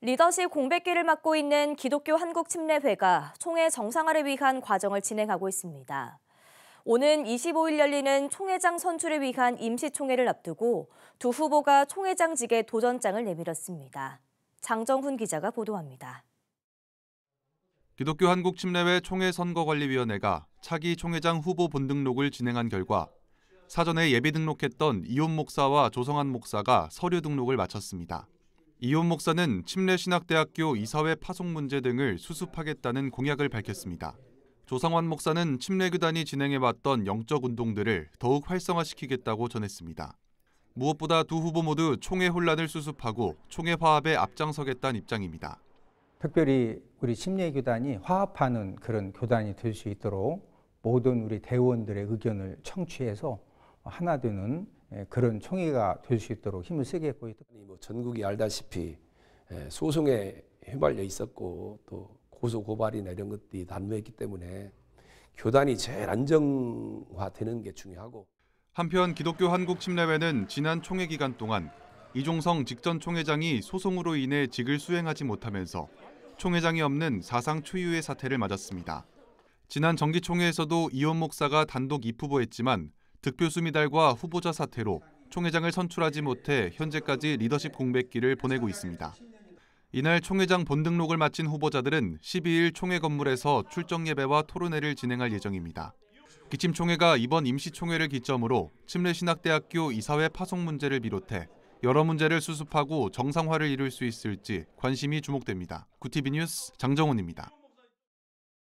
리더십 공백기를 맡고 있는 기독교 한국침례회가 총회 정상화를 위한 과정을 진행하고 있습니다. 오는 25일 열리는 총회장 선출을 위한 임시총회를 앞두고 두 후보가 총회장직에 도전장을 내밀었습니다. 장정훈 기자가 보도합니다. 기독교 한국침례회 총회선거관리위원회가 차기 총회장 후보 본등록을 진행한 결과 사전에 예비 등록했던 이혼 목사와 조성한 목사가 서류 등록을 마쳤습니다. 이혼 목사는 침례신학대학교 이사회 파송 문제 등을 수습하겠다는 공약을 밝혔습니다. 조성환 목사는 침례교단이 진행해왔던 영적 운동들을 더욱 활성화시키겠다고 전했습니다. 무엇보다 두 후보 모두 총회 혼란을 수습하고 총회 화합에 앞장서겠다는 입장입니다. 특별히 우리 침례교단이 화합하는 그런 교단이 될 수 있도록 모든 우리 대의원들의 의견을 청취해서 하나 되는 그런 총회가 될 수 있도록 힘을 쓰겠고, 전국이 알다시피 소송에 휘말려 있었고 또 고소 고발이나 이런 것들이 난무했기 때문에 교단이 제일 안정화되는 게 중요하고. 한편 기독교 한국침례회는 지난 총회 기간 동안 이종성 직전 총회장이 소송으로 인해 직을 수행하지 못하면서 총회장이 없는 사상 초유의 사태를 맞았습니다. 지난 정기총회에서도 이혼 목사가 단독 입후보했지만 득표수 미달과 후보자 사태로 총회장을 선출하지 못해 현재까지 리더십 공백기를 보내고 있습니다. 이날 총회장 본등록을 마친 후보자들은 12일 총회 건물에서 출정 예배와 토론회를 진행할 예정입니다. 기침총회가 이번 임시총회를 기점으로 침례신학대학교 이사회 파송 문제를 비롯해 여러 문제를 수습하고 정상화를 이룰 수 있을지 관심이 주목됩니다. 구티비 뉴스 장정훈입니다.